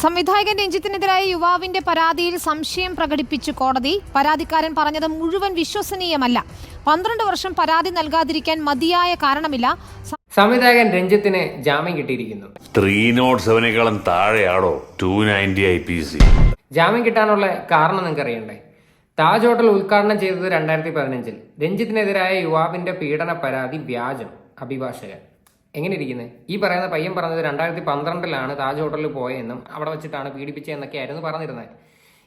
സംവിധായകൻ രഞ്ജിത്തിനെതിരായ യുവാവിന്റെ പരാതിയിൽ സംശയം പ്രകടിപ്പിച്ചു കോടതി. പരാതിക്കാരൻ പറഞ്ഞത് മുഴുവൻ വിശ്വസനീയമല്ല. 12 വർഷം പരാതി നൽകാതിരിക്കാൻ മതിയായ കാരണമില്ല. സംവിധായകൻ രഞ്ജിത്തിന് ജാമ്യം കിട്ടിയിരിക്കുന്നു. 307 താഴെയാണോ 290 IPC? ജാമ്യം കിട്ടാനുള്ള കാരണം നിങ്ങൾക്ക് അറിയണ്ടേ? താജ് ഹോട്ടൽ ഉദ്ഘാടനം ചെയ്തത് 2015-ൽ. രഞ്ജിത്തിനെതിരായ യുവാവിന്റെ പീഡന പരാതി വ്യാജം. അഭിഭാഷകൻ എങ്ങനെ ഇരിക്കുന്നത്? ഈ പറയുന്ന പയ്യൻ പറഞ്ഞത് 2012-ലാണ് താജ് ഹോട്ടലിൽ പോയെന്നും അവിടെ വെച്ചിട്ടാണ് പീഡിപ്പിച്ചതെന്നൊക്കെയായിരുന്നു പറഞ്ഞിരുന്നത്.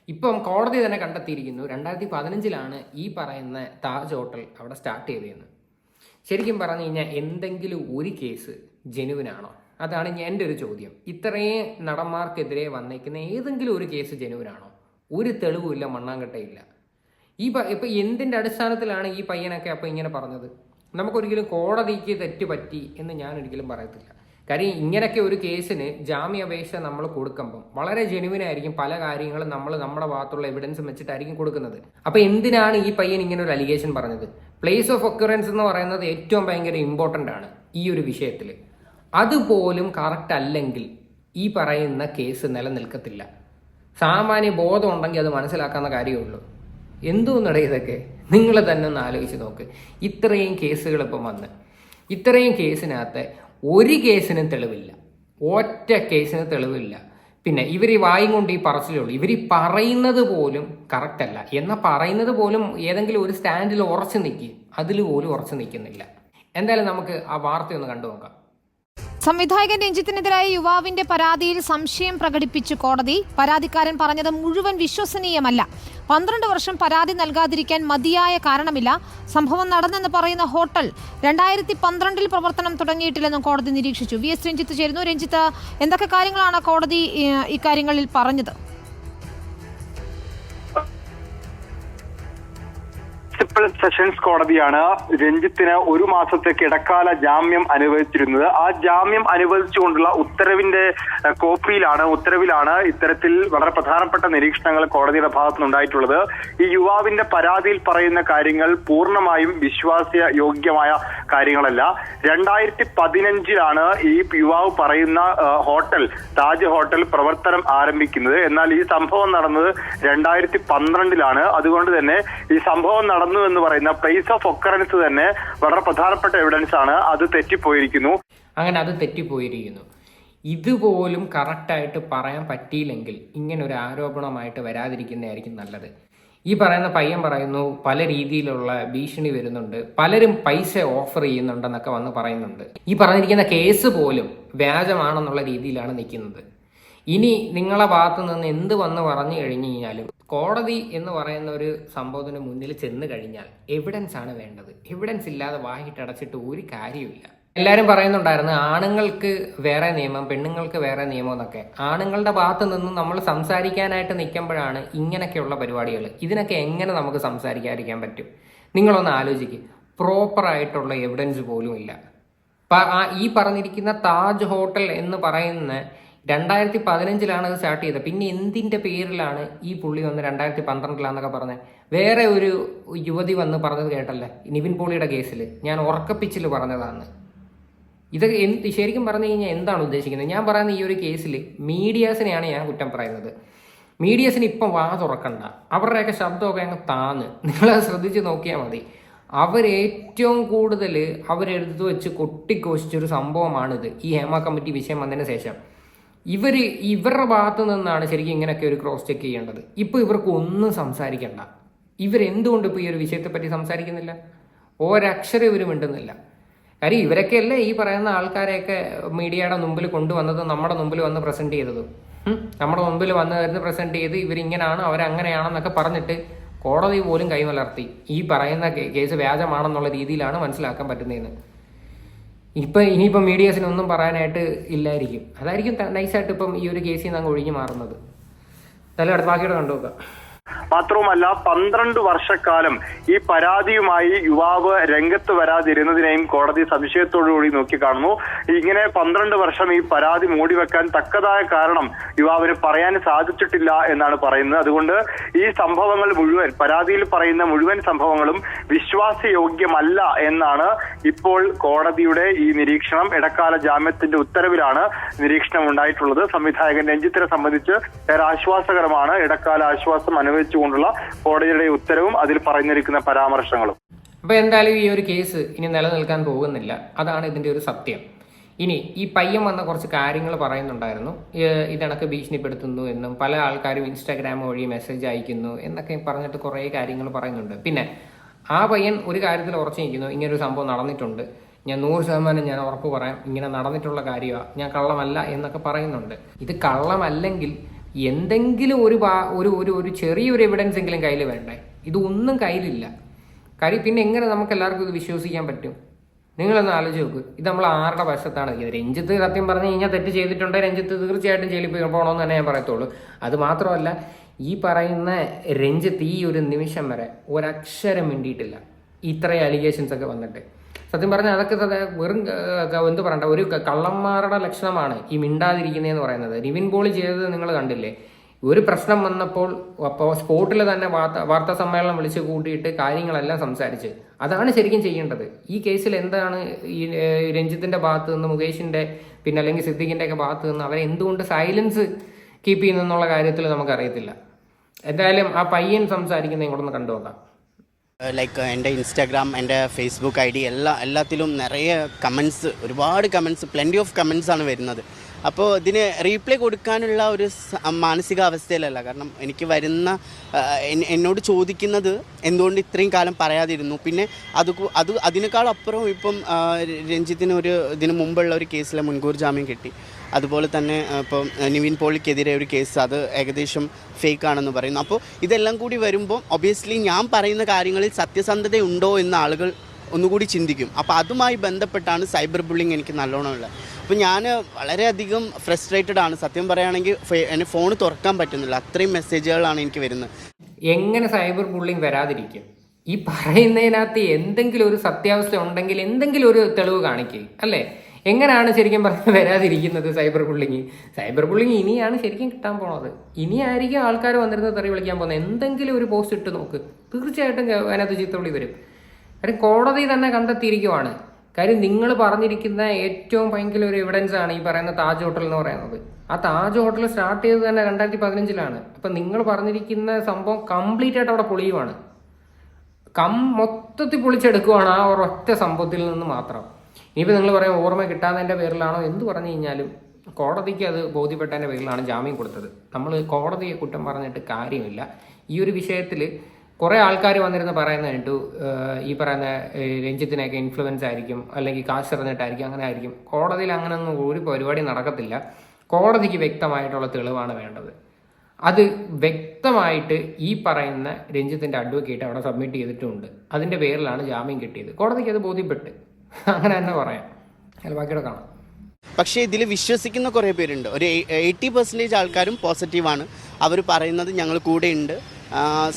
ഇപ്പം കോടതി തന്നെ കണ്ടെത്തിയിരിക്കുന്നു 2015-ലാണ് ഈ പറയുന്ന താജ് ഹോട്ടൽ അവിടെ സ്റ്റാർട്ട് ചെയ്തതെന്ന്. ശരിക്കും പറഞ്ഞു കഴിഞ്ഞാൽ എന്തെങ്കിലും ഒരു കേസ് ജെനുവിനാണോ? അതാണ് എൻ്റെ ഒരു ചോദ്യം. ഇത്രയും നടന്മാർക്കെതിരെ വന്നേക്കുന്ന ഏതെങ്കിലും ഒരു കേസ് ജെനുവിനാണോ? ഒരു തെളിവുമില്ല, മണ്ണാങ്കട്ടയില്ല. ഇപ്പം എന്തിൻ്റെ അടിസ്ഥാനത്തിലാണ് ഈ പയ്യനൊക്കെ അപ്പം ഇങ്ങനെ പറഞ്ഞത്? നമുക്കൊരിക്കലും കോടതിക്ക് തെറ്റ് പറ്റി എന്ന് ഞാൻ ഒരിക്കലും പറയത്തില്ല. കാര്യം ഇങ്ങനെയൊക്കെ ഒരു കേസിന് ജാമ്യാപേക്ഷ നമ്മൾ കൊടുക്കുമ്പം വളരെ ജെനുവിനായിരിക്കും. പല കാര്യങ്ങളും നമ്മൾ നമ്മുടെ ഭാഗത്തുള്ള എവിഡൻസും വെച്ചിട്ടായിരിക്കും കൊടുക്കുന്നത്. അപ്പോൾ എന്തിനാണ് ഈ പയ്യൻ ഇങ്ങനെ ഒരു അലിഗേഷൻ പറഞ്ഞത്? പ്ലേസ് ഓഫ് ഒക്യുറൻസ് എന്ന് പറയുന്നത് ഏറ്റവും ഭയങ്കര ഇമ്പോർട്ടൻ്റ് ആണ് ഈ ഒരു വിഷയത്തിൽ. അതുപോലും കറക്റ്റ് അല്ലെങ്കിൽ ഈ പറയുന്ന കേസ് നിലനിൽക്കത്തില്ല. സാമാന്യ ബോധം ഉണ്ടെങ്കിൽ അത് മനസ്സിലാക്കാവുന്ന കാര്യമേ ഉള്ളൂ. എന്തോന്നിടെ ഇതൊക്കെ നിങ്ങൾ തന്നെ ഒന്ന് ആലോചിച്ച് നോക്ക്. ഇത്രയും കേസുകൾ ഇപ്പം വന്ന് ഇത്രയും കേസിനകത്ത് ഒരു കേസിനും തെളിവില്ല, ഒറ്റ കേസിന് തെളിവില്ല. പിന്നെ ഇവർ വായും കൊണ്ട് ഈ പറച്ചിലുള്ളൂ. ഇവർ പറയുന്നത് പോലും കറക്റ്റ് അല്ല. എന്നാൽ പറയുന്നത് പോലും ഏതെങ്കിലും ഒരു സ്റ്റാൻഡിൽ ഉറച്ചു നിൽക്കും, അതിൽ പോലും ഉറച്ചു നിൽക്കുന്നില്ല. എന്തായാലും നമുക്ക് ആ വാർത്തയൊന്ന് കണ്ടു നോക്കാം. സംവിധായകൻ രഞ്ജിത്തിനെതിരായ യുവാവിന്റെ പരാതിയിൽ സംശയം പ്രകടിപ്പിച്ചു കോടതി. പരാതിക്കാരൻ പറഞ്ഞത് മുഴുവൻ വിശ്വസനീയമല്ല. 12 വർഷം പരാതി നൽകാതിരിക്കാൻ മതിയായ കാരണമില്ല. സംഭവം നടന്നെന്ന് പറയുന്ന ഹോട്ടൽ 2012-ൽ പ്രവർത്തനം തുടങ്ങിയിട്ടില്ലെന്നും കോടതി നിരീക്ഷിച്ചു. VS രഞ്ജിത്ത് ചേരുന്നു. രഞ്ജിത്ത്, എന്തൊക്കെ കാര്യങ്ങളാണ് കോടതി ഇക്കാര്യങ്ങളിൽ പറഞ്ഞത്? സെഷൻസ് കോടതിയാണ് രഞ്ജിത്തിന് 1 മാസത്തേക്ക് ഇടക്കാല ജാമ്യം അനുവദിച്ചിരുന്നത്. ആ ജാമ്യം അനുവദിച്ചുകൊണ്ടുള്ള ഉത്തരവിലാണ് ഇത്തരത്തിൽ വളരെ പ്രധാനപ്പെട്ട നിരീക്ഷണങ്ങൾ കോടതിയുടെ ഭാഗത്തുനിന്നുണ്ടായിട്ടുള്ളത്. ഈ യുവാവിന്റെ പരാതിയിൽ പറയുന്ന കാര്യങ്ങൾ പൂർണ്ണമായും വിശ്വാസയോഗ്യമായ കാര്യങ്ങളല്ല. 2015-ലാണ് ഈ യുവാവ് പറയുന്ന ഹോട്ടൽ, താജ് ഹോട്ടൽ പ്രവർത്തനം ആരംഭിക്കുന്നത്. എന്നാൽ ഈ സംഭവം നടന്നത് 2012-ലാണ്. അതുകൊണ്ട് തന്നെ ഈ സംഭവം നടന്നു എന്ന് പറയുന്ന പ്ലേസ് ഓഫ് ഒക്കറൻസ് തന്നെ വളരെ പ്രധാനപ്പെട്ട എവിഡൻസ് ആണ്. അത് തെറ്റിപ്പോയിരിക്കുന്നു. അങ്ങനെ അത് തെറ്റിപ്പോയിരിക്കുന്നു. ഇതുപോലും കറക്റ്റായിട്ട് പറയാൻ പറ്റിയില്ലെങ്കിൽ ഇങ്ങനെ ഒരു ആരോപണമായിട്ട് വരാതിരിക്കുന്നതായിരിക്കും നല്ലത്. ഈ പറയുന്ന പയ്യൻ പറയുന്നു പല രീതിയിലുള്ള ഭീഷണി വരുന്നുണ്ട്, പലരും പൈസ ഓഫർ ചെയ്യുന്നുണ്ടെന്നൊക്കെ വന്ന് പറയുന്നുണ്ട്. ഈ പറഞ്ഞിരിക്കുന്ന കേസ് പോലും വ്യാജമാണെന്നുള്ള രീതിയിലാണ് നിൽക്കുന്നത്. ഇനി നിങ്ങളെ ഭാഗത്തു നിന്ന് എന്ത് വന്ന് പറഞ്ഞു കഴിഞ്ഞു കഴിഞ്ഞാലും കോടതി എന്ന് പറയുന്ന ഒരു സംഭവത്തിന് മുന്നിൽ ചെന്ന് കഴിഞ്ഞാൽ എവിഡൻസ് ആണ് വേണ്ടത്. എവിഡൻസ് ഇല്ലാതെ വായിട്ടടച്ചിട്ട് ഒരു കാര്യമില്ല. എല്ലാവരും പറയുന്നുണ്ടായിരുന്നു ആണുങ്ങൾക്ക് വേറെ നിയമം, പെണ്ണുങ്ങൾക്ക് വേറെ നിയമം എന്നൊക്കെ. ആണുങ്ങളുടെ ഭാഗത്ത് നിന്നും നമ്മൾ സംസാരിക്കാനായിട്ട് നിൽക്കുമ്പോഴാണ് ഇങ്ങനെയൊക്കെയുള്ള പരിപാടികൾ. ഇതിനൊക്കെ എങ്ങനെ നമുക്ക് സംസാരിക്കാതിരിക്കാൻ പറ്റും? നിങ്ങളൊന്ന് ആലോചിക്കുക. പ്രോപ്പറായിട്ടുള്ള എവിഡൻസ് പോലും ഇല്ല. ഈ പറഞ്ഞിരിക്കുന്ന താജ് ഹോട്ടൽ എന്ന് പറയുന്ന 2015-ലാണ് അത് സ്റ്റാർട്ട് ചെയ്തത്. പിന്നെ എന്തിൻ്റെ പേരിലാണ് ഈ പുള്ളി വന്ന് 2012-ലാന്നൊക്കെ പറഞ്ഞത്? വേറെ ഒരു യുവതി വന്ന് പറഞ്ഞത് കേട്ടല്ലേ, നിവിൻ പോളിയുടെ കേസിൽ ഞാൻ ഉറക്കപ്പിച്ചിൽ പറഞ്ഞതാണ്. ഇത് ശരിക്കും പറഞ്ഞു കഴിഞ്ഞാൽ എന്താണ് ഉദ്ദേശിക്കുന്നത്? ഞാൻ പറയുന്ന ഈ ഒരു കേസിൽ മീഡിയാസിനെയാണ് ഞാൻ കുറ്റം പറയുന്നത്. മീഡിയാസിന് ഇപ്പം വാ തുറക്കണ്ട. അവരുടെയൊക്കെ ശബ്ദമൊക്കെ അങ്ങ് താന്ന് നിങ്ങളത് ശ്രദ്ധിച്ച് നോക്കിയാൽ മതി. അവരേറ്റവും കൂടുതൽ അവരെടുത്ത് വെച്ച് കൊട്ടിഘോഷിച്ചൊരു സംഭവമാണിത്. ഈ ഹേമ കമ്മിറ്റി വിഷയം വന്നതിന് ശേഷം ഇവരുടെ ഭാഗത്തു നിന്നാണ് ശരിക്കും ഇങ്ങനെയൊക്കെ ഒരു ക്രോസ് ചെക്ക് ചെയ്യേണ്ടത്. ഇപ്പോൾ ഇവർക്ക് ഒന്നും സംസാരിക്കണ്ട. ഇവരെന്തുകൊണ്ട് ഇപ്പോൾ ഈ ഒരു വിഷയത്തെപ്പറ്റി സംസാരിക്കുന്നില്ല? ഒരക്ഷരം ഇവർ മിണ്ടുന്നില്ല. കാര്യം ഇവരൊക്കെയല്ലേ ഈ പറയുന്ന ആൾക്കാരെയൊക്കെ മീഡിയയുടെ മുമ്പിൽ കൊണ്ടുവന്നത്, നമ്മുടെ മുമ്പിൽ വന്ന് പ്രസന്റ് ചെയ്തത്. നമ്മുടെ മുമ്പിൽ വന്ന് പ്രസന്റ് ചെയ്ത് ഇവരിങ്ങനെയാണ് അവരങ്ങനെയാണെന്നൊക്കെ പറഞ്ഞിട്ട് കോടതി പോലും കൈമലർത്തി. ഈ പറയുന്ന കേസ് വ്യാജമാണെന്നുള്ള രീതിയിലാണ് മനസ്സിലാക്കാൻ പറ്റുന്നതെന്ന്. ഇനിയിപ്പം മീഡിയാസിനൊന്നും പറയാനായിട്ട് ഇല്ലായിരിക്കും. അതായിരിക്കും നൈസായിട്ട് ഇപ്പം ഈ ഒരു കേസിൽ നിന്ന് അങ്ങ് ഒഴിഞ്ഞു മാറുന്നത്. നല്ല അടുത്ത ബാക്കിയോടെ കണ്ടുനോക്കാം. മാത്രവുമല്ല 12 വർഷക്കാലം ഈ പരാതിയുമായി യുവാവ് രംഗത്ത് വരാതിരുന്നതിനെയും കോടതി സംശയത്തോടുകൂടി നോക്കിക്കാണുന്നു. ഇങ്ങനെ 12 വർഷം ഈ പരാതി മൂടിവെക്കാൻ തക്കതായ കാരണം യുവാവിന് പറയാൻ സാധിച്ചിട്ടില്ല എന്നാണ് പറയുന്നത്. അതുകൊണ്ട് ഈ സംഭവങ്ങൾ മുഴുവൻ, പരാതിയിൽ പറയുന്ന മുഴുവൻ സംഭവങ്ങളും വിശ്വാസയോഗ്യമല്ല എന്നാണ് ഇപ്പോൾ കോടതിയുടെ ഈ നിരീക്ഷണം. ഇടക്കാല ജാമ്യത്തിന്റെ ഉത്തരവിലാണ് നിരീക്ഷണം ഉണ്ടായിട്ടുള്ളത്. സംവിധായകൻ രഞ്ജിത്തിനെ സംബന്ധിച്ച് ഏറെ ആശ്വാസകരമാണ് ഇടക്കാല ആശ്വാസം അനുവദിച്ചുകൊണ്ടുള്ള കോടതിയുടെ ഉത്തരവും അതിൽ പറഞ്ഞിരിക്കുന്ന പരാമർശങ്ങളും. അപ്പോൾ എന്തായാലും ഈ ഒരു കേസ് ഇനി നിലനിൽക്കാൻ പോകുന്നില്ല, അതാണ് ഇതിന്റെ ഒരു സത്യം. ഇനി ഈ പയ്യൻ വന്ന കുറച്ച് കാര്യങ്ങൾ പറയുന്നുണ്ടായിരുന്നു. ഇതണക്ക് ഭീഷണിപ്പെടുത്തുന്നു എന്നും പല ആൾക്കാരും ഇൻസ്റ്റാഗ്രാം വഴി മെസ്സേജ് അയക്കുന്നു എന്നൊക്കെ പറഞ്ഞിട്ട് കുറേ കാര്യങ്ങൾ പറയുന്നുണ്ട്. പിന്നെ ആ പയ്യൻ ഒരു കാര്യത്തിൽ ഉറച്ചു നിൽക്കുന്നു, ഇങ്ങനൊരു സംഭവം നടന്നിട്ടുണ്ട്, ഞാൻ 100% ഞാൻ ഉറപ്പ് പറയാം, ഇങ്ങനെ നടന്നിട്ടുള്ള കാര്യമാണ്, ഞാൻ കള്ളമല്ല എന്നൊക്കെ പറയുന്നുണ്ട്. ഇത് കള്ളമല്ലെങ്കിൽ എന്തെങ്കിലും ഒരു ചെറിയൊരു എവിഡൻസ് എങ്കിലും കയ്യിൽ വേണ്ടേ? ഇതൊന്നും കയ്യിലില്ല. കാര്യം പിന്നെ എങ്ങനെ നമുക്ക് എല്ലാവർക്കും ഇത് വിശ്വസിക്കാൻ പറ്റും? നിങ്ങളൊന്ന് ആലോചിച്ച് നോക്ക്, ഇത് നമ്മൾ ആരുടെ വശത്താണ് ഇത്? രഞ്ജിത്ത് സത്യം പറഞ്ഞു കഴിഞ്ഞാൽ തെറ്റ് ചെയ്തിട്ടുണ്ടെങ്കിൽ രഞ്ജിത്ത് തീർച്ചയായിട്ടും ജയിലിൽ പോകണമെന്ന് തന്നെ ഞാൻ പറയത്തുള്ളൂ. അത് മാത്രമല്ല, ഈ പറയുന്ന രഞ്ജിത്ത് ഈ ഒരു നിമിഷം വരെ ഒരക്ഷരം മിണ്ടിയിട്ടില്ല ഇത്രയും അലിഗേഷൻസ് ഒക്കെ വന്നിട്ട്. സത്യം പറഞ്ഞാൽ അതൊക്കെ വെറും എന്ത് പറയണ്ട, ഒരു കള്ളന്മാരുടെ ലക്ഷണമാണ് ഈ മിണ്ടാതിരിക്കുന്നതെന്ന് പറയുന്നത്. നിവിൻ പോളി ചെയ്തത് നിങ്ങൾ കണ്ടില്ലേ? ഒരു പ്രശ്നം വന്നപ്പോൾ സ്പോട്ടിൽ തന്നെ വാർത്താ സമ്മേളനം വിളിച്ചു കൂട്ടിയിട്ട് കാര്യങ്ങളെല്ലാം സംസാരിച്ച്, അതാണ് ശരിക്കും ചെയ്യേണ്ടത്. ഈ കേസിൽ എന്താണ് ഈ രഞ്ജിത്തിന്റെ ഭാഗത്ത് നിന്ന്, മുകേഷിന്റെ പിന്നെ അല്ലെങ്കിൽ സിദ്ദിഖിന്റെ ഒക്കെ ഭാഗത്ത് നിന്ന് അവരെ എന്തുകൊണ്ട് സൈലൻസ് കീപ്പ് ചെയ്യുന്നുള്ള കാര്യത്തിൽ നമുക്കറിയത്തില്ല. എന്തായാലും ആ പയ്യൻ സംസാരിക്കുന്ന ഇങ്ങോട്ടൊന്ന് കണ്ടു നോക്കാം. ലൈക്ക് എൻ്റെ ഇൻസ്റ്റാഗ്രാം, എൻ്റെ ഫേസ്ബുക്ക് ID എല്ലാത്തിലും നിറയെ കമൻസ്, ഒരുപാട് കമൻസ്, പ്ലെൻറ്റി ഓഫ് കമൻസ് ആണ് വരുന്നത്. അപ്പോൾ ഇതിന് റീപ്ലൈ കൊടുക്കാനുള്ള ഒരു മാനസികാവസ്ഥയിലല്ല. കാരണം എനിക്ക് വരുന്ന എന്നോട് ചോദിക്കുന്നത് എന്തുകൊണ്ട് ഇത്രയും കാലം പറയാതിരുന്നു. പിന്നെ അതിനേക്കാളപ്പുറം ഇപ്പം രഞ്ജിത്തിന് ഇതിന് മുമ്പുള്ള ഒരു കേസിലെ മുൻകൂർ ജാമ്യം കിട്ടി. അതുപോലെ തന്നെ ഇപ്പം നിവിൻ പോളിക്കെതിരെ ഒരു കേസ്, അത് ഏകദേശം ഫേക്ക് ആണെന്ന് പറയുന്നു. അപ്പോൾ ഇതെല്ലാം കൂടി വരുമ്പോൾ ഒബ്വിയസ്ലി ഞാൻ പറയുന്ന കാര്യങ്ങളിൽ സത്യസന്ധതയുണ്ടോ എന്ന് ആളുകൾ ഒന്നുകൂടി ചിന്തിക്കും. അപ്പോൾ അതുമായി ബന്ധപ്പെട്ടാണ് സൈബർ ബുള്ളിങ് എനിക്ക് നല്ലോണം ഉള്ളത്. അപ്പോൾ ഞാൻ വളരെയധികം ഫ്രസ്ട്രേറ്റഡ് ആണ്. സത്യം പറയുകയാണെങ്കിൽ എൻ്റെ ഫോൺ തുറക്കാൻ പറ്റുന്നില്ല, അത്രയും മെസ്സേജുകളാണ് എനിക്ക് വരുന്നത്. എങ്ങനെ സൈബർ ബുള്ളിങ് വരാതിരിക്കും? ഈ പറയുന്നതിനകത്ത് എന്തെങ്കിലും ഒരു സത്യാവസ്ഥ ഉണ്ടെങ്കിൽ എന്തെങ്കിലും ഒരു തെളിവ് കാണിക്കുക, അല്ലേ? എങ്ങനെയാണ് ശരിക്കും പറഞ്ഞാൽ വരാതിരിക്കുന്നത് സൈബർ ബുള്ളിങ്? സൈബർ ബുള്ളിങ് ഇനിയാണ് ശരിക്കും കിട്ടാൻ പോണത്. ഇനിയായിരിക്കും ആൾക്കാർ വന്നിരുന്നത് തെറി വിളിക്കാൻ പോകുന്നത്. എന്തെങ്കിലും ഒരു പോസ്റ്റ് ഇട്ട് നോക്ക്, തീർച്ചയായിട്ടും അതിനകത്ത് ചീത്തവിളി വരും. കാര്യം കോടതി തന്നെ കണ്ടെത്തിയിരിക്കുവാണ്. കാര്യം നിങ്ങൾ പറഞ്ഞിരിക്കുന്ന ഏറ്റവും ഭയങ്കര ഒരു എവിഡൻസ് ആണ് ഈ പറയുന്ന താജ് ഹോട്ടൽ എന്ന് പറയുന്നത്. ആ താജ് ഹോട്ടൽ സ്റ്റാർട്ട് ചെയ്തത് തന്നെ 2015-ലാണ്. അപ്പം നിങ്ങൾ പറഞ്ഞിരിക്കുന്ന സംഭവം കംപ്ലീറ്റ് ആയിട്ട് അവിടെ പൊളിയുവാണ്, മൊത്തത്തിൽ പൊളിച്ചെടുക്കുവാണ് ആ ഒരൊറ്റ സംഭവത്തിൽ നിന്ന് മാത്രം. ഇനിയിപ്പോൾ നിങ്ങൾ പറയാം ഓർമ്മ കിട്ടാത്തതിൻ്റെ പേരിലാണോ എന്ത് പറഞ്ഞു കഴിഞ്ഞാലും കോടതിക്ക് അത് ബോധ്യപ്പെട്ടതിൻ്റെ പേരിലാണ് ജാമ്യം കൊടുത്തത്. നമ്മൾ കോടതിയെ കുറ്റം പറഞ്ഞിട്ട് കാര്യമില്ല. ഈ ഒരു വിഷയത്തിൽ കുറേ ആൾക്കാർ വന്നിരുന്ന് പറയുന്നതായിട്ടു ഈ പറയുന്ന രഞ്ജിത്തിനെയൊക്കെ ഇൻഫ്ലുവൻസ് ആയിരിക്കും, അല്ലെങ്കിൽ കാശ് എറിഞ്ഞിട്ടായിരിക്കും, അങ്ങനെ ആയിരിക്കും. കോടതിയിൽ അങ്ങനെയൊന്നും ഒരു പരിപാടി നടക്കത്തില്ല. കോടതിക്ക് വ്യക്തമായിട്ടുള്ള തെളിവാണ് വേണ്ടത്. അത് വ്യക്തമായിട്ട് ഈ പറയുന്ന രഞ്ജിത്തിൻ്റെ അഡ്വക്കേറ്റ് അവിടെ സബ്മിറ്റ് ചെയ്തിട്ടുണ്ട്. അതിൻ്റെ പേരിലാണ് ജാമ്യം കിട്ടിയത്. കോടതിക്ക് അത് ബോധ്യപ്പെട്ട്, അങ്ങനെ തന്നെ പറയാം. അല്ല, ബാക്കിയുടെ കാണാം. പക്ഷേ ഇതിൽ വിശ്വസിക്കുന്ന കുറേ പേരുണ്ട്. ഒരു 80% ആൾക്കാരും പോസിറ്റീവാണ്. അവർ പറയുന്നത് ഞങ്ങൾ കൂടെയുണ്ട്,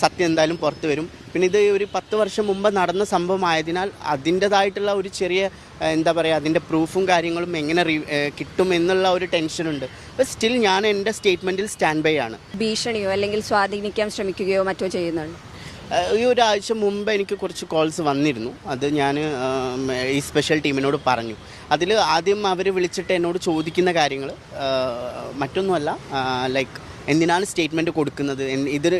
സത്യം എന്തായാലും പുറത്ത് വരും. പിന്നെ ഇത് ഒരു 10 വർഷം മുമ്പ് നടന്ന സംഭവമായതിനാൽ അതിൻ്റെതായിട്ടുള്ള ഒരു ചെറിയ എന്താ പറയുക, അതിൻ്റെ പ്രൂഫും കാര്യങ്ങളും എങ്ങനെ കിട്ടും എന്നുള്ള ഒരു ടെൻഷനുണ്ട്. അപ്പോൾ സ്റ്റിൽ ഞാൻ എൻ്റെ സ്റ്റേറ്റ്മെൻറ്റിൽ സ്റ്റാൻഡ് ബൈ ആണ്. ഭീഷണിയോ അല്ലെങ്കിൽ സ്വാധീനിക്കാൻ ശ്രമിക്കുകയോ മറ്റോ ചെയ്യുന്നുണ്ട്? ഈ ഒരാഴ്ച മുമ്പ് എനിക്ക് കുറച്ച് കോൾസ് വന്നിരുന്നു. അത് ഞാൻ ഈ സ്പെഷ്യൽ ടീമിനോട് പറഞ്ഞു. അതിൽ ആദ്യം അവർ വിളിച്ചിട്ട് എന്നോട് ചോദിക്കുന്ന കാര്യങ്ങൾ മറ്റൊന്നുമല്ല, ലൈക്ക് എന്തിനാണ് സ്റ്റേറ്റ്മെൻറ്റ് കൊടുക്കുന്നത്,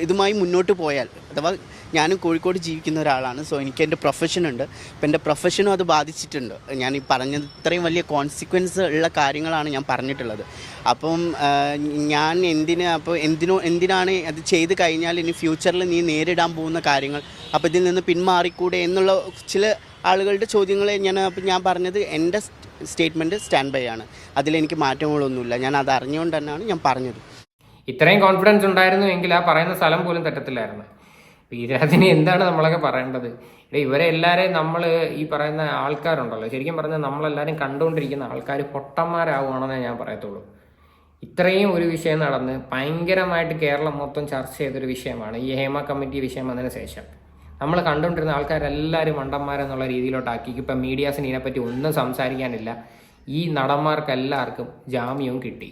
ഇതുമായി മുന്നോട്ട് പോയാൽ, അഥവാ ഞാനും കോഴിക്കോട് ജീവിക്കുന്ന ഒരാളാണ്. സോ എനിക്ക് എൻ്റെ പ്രൊഫഷനുണ്ട്. അപ്പോൾ എൻ്റെ പ്രൊഫഷനും അത് ബാധിച്ചിട്ടുണ്ട്. ഞാൻ ഈ പറഞ്ഞത് ഇത്രയും വലിയ കോൺസിക്വൻസ് ഉള്ള കാര്യങ്ങളാണ് ഞാൻ പറഞ്ഞിട്ടുള്ളത്. അപ്പം ഞാൻ എന്തിനാണ് അത് ചെയ്ത് കഴിഞ്ഞാൽ ഇനി ഫ്യൂച്ചറിൽ നീ നേരിടാൻ പോകുന്ന കാര്യങ്ങൾ, അപ്പോൾ ഇതിൽ നിന്ന് പിന്മാറിക്കൂടെ എന്നുള്ള ചില ആളുകളുടെ ചോദ്യങ്ങളെ ഞാൻ പറഞ്ഞത് എൻ്റെ സ്റ്റേറ്റ്മെൻറ്റ് സ്റ്റാൻഡ് ബൈ ആണ്. അതിലെനിക്ക് മാറ്റങ്ങളൊന്നുമില്ല. ഞാൻ അത് അറിഞ്ഞുകൊണ്ട് തന്നെയാണ് ഞാൻ പറഞ്ഞത്. ഇത്രയും കോൺഫിഡൻസ് ഉണ്ടായിരുന്നു എങ്കിൽ ആ പറയുന്ന സ്ഥലം പോലും തെറ്റത്തില്ലായിരുന്നു. അതിന് എന്താണ് നമ്മളൊക്കെ പറയേണ്ടത്? ഇവരെ എല്ലാവരെയും നമ്മൾ ഈ പറയുന്ന ആൾക്കാരുണ്ടല്ലോ, ശരിക്കും പറഞ്ഞാൽ നമ്മളെല്ലാവരും കണ്ടുകൊണ്ടിരിക്കുന്ന ആൾക്കാർ പൊട്ടന്മാരാവുകയാണെന്നേ ഞാൻ പറയത്തുള്ളൂ. ഇത്രയും ഒരു വിഷയം നടന്ന് ഭയങ്കരമായിട്ട് കേരളം മൊത്തം ചർച്ച ചെയ്തൊരു വിഷയമാണ് ഈ ഹേമ കമ്മിറ്റി വിഷയം വന്നതിന് ശേഷം. നമ്മൾ കണ്ടുകൊണ്ടിരുന്ന ആൾക്കാരെല്ലാവരും മണ്ടന്മാരെന്നുള്ള രീതിയിലോട്ടാക്കി. ഇപ്പം മീഡിയാസിന് ഇതിനെപ്പറ്റി ഒന്നും സംസാരിക്കാനില്ല. ഈ നടന്മാർക്കെല്ലാവർക്കും ജാമ്യവും കിട്ടി.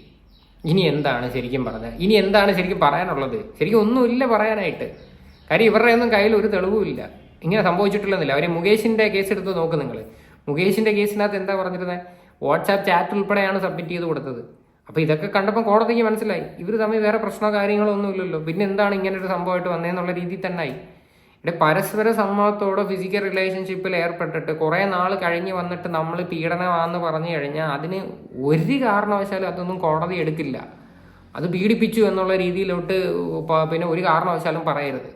ഇനി എന്താണ് ശരിക്കും പറഞ്ഞത്? ഇനി എന്താണ് ശരിക്കും പറയാനുള്ളത്? ശരിക്കും ഒന്നുമില്ല പറയാനായിട്ട്. കാര്യം ഇവരുടെ ഒന്നും കയ്യിൽ ഒരു തെളിവുമില്ല. ഇങ്ങനെ സംഭവിച്ചിട്ടില്ലെന്നില്ല. അവർ മുകേഷിൻ്റെ കേസ് എടുത്ത് നോക്ക് നിങ്ങൾ. മുകേഷിൻ്റെ കേസിനകത്ത് എന്താ പറഞ്ഞിരുന്നത്? വാട്സാപ്പ് ചാറ്റ് ഉൾപ്പെടെയാണ് സബ്മിറ്റ് ചെയ്ത് കൊടുത്തത്. അപ്പോൾ ഇതൊക്കെ കണ്ടപ്പോൾ കോടതിക്ക് മനസ്സിലായി ഇവർ തമ്മിൽ വേറെ പ്രശ്നമോ കാര്യങ്ങളോ ഒന്നുമില്ലല്ലോ, പിന്നെ എന്താണ് ഇങ്ങനെ ഒരു സംഭവമായിട്ട് വന്നതെന്നുള്ള രീതിയിൽ തന്നെ ആയി. ഇവിടെ പരസ്പര സമ്മതത്തോടെ ഫിസിക്കൽ റിലേഷൻഷിപ്പിൽ ഏർപ്പെട്ടിട്ട് കുറേ നാൾ കഴിഞ്ഞ് വന്നിട്ട് നമ്മൾ പീഡനമാണെന്ന് പറഞ്ഞു കഴിഞ്ഞാൽ അതിന് ഒരു കാരണവശാലും അതൊന്നും കോടതി എടുക്കില്ല. അത് പീഡിപ്പിച്ചു എന്നുള്ള രീതിയിലോട്ട് പിന്നെ ഒരു കാരണവശാലും പറയരുത്.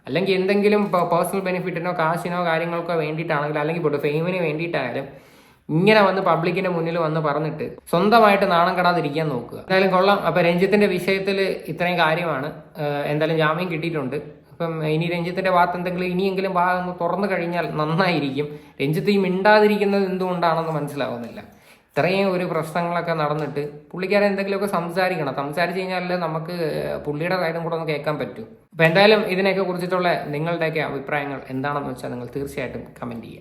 അല്ലെങ്കിൽ എന്തെങ്കിലും പേഴ്സണൽ ബെനിഫിറ്റിനോ കാശിനോ കാര്യങ്ങൾക്കോ വേണ്ടിയിട്ടാണെങ്കിലും അല്ലെങ്കിൽ ഇപ്പോൾ ഫെയിമിന് വേണ്ടിയിട്ടായാലും ഇങ്ങനെ വന്ന് പബ്ലിക്കിന്റെ മുന്നിൽ വന്ന് പറഞ്ഞിട്ട് സ്വന്തമായിട്ട് നാണം കെടാതിരിക്കാൻ നോക്കുക. എന്തായാലും കൊള്ളാം. അപ്പം രഞ്ജിത്തിന്റെ വിഷയത്തിൽ ഇത്രയും കാര്യമാണ്. എന്തായാലും ജാമ്യം കിട്ടിയിട്ടുണ്ട്. അപ്പം ഇനി രഞ്ജിത്തിന്റെ ഭാഗത്ത് എന്തെങ്കിലും ഇനിയെങ്കിലും ഭാഗം തുറന്നു കഴിഞ്ഞാൽ നന്നായിരിക്കും. രഞ്ജിത്ത് ഈ മിണ്ടാതിരിക്കുന്നത് എന്തുകൊണ്ടാണെന്ന് മനസ്സിലാവുന്നില്ല. ഇത്രയും ഒരു പ്രശ്നങ്ങളൊക്കെ നടന്നിട്ട് പുള്ളിക്കാരൻ എന്തെങ്കിലുമൊക്കെ സംസാരിക്കണം. സംസാരിച്ച് കഴിഞ്ഞാലല്ലേ നമുക്ക് പുള്ളിയുടെ കാര്യം കൂടെ ഒന്ന് കേൾക്കാൻ പറ്റൂ. അപ്പം എന്തായാലും ഇതിനെയൊക്കെ കുറിച്ചിട്ടുള്ള നിങ്ങളുടെയൊക്കെ അഭിപ്രായങ്ങൾ എന്താണെന്ന് വെച്ചാൽ നിങ്ങൾ തീർച്ചയായിട്ടും കമൻറ്റ് ചെയ്യുക.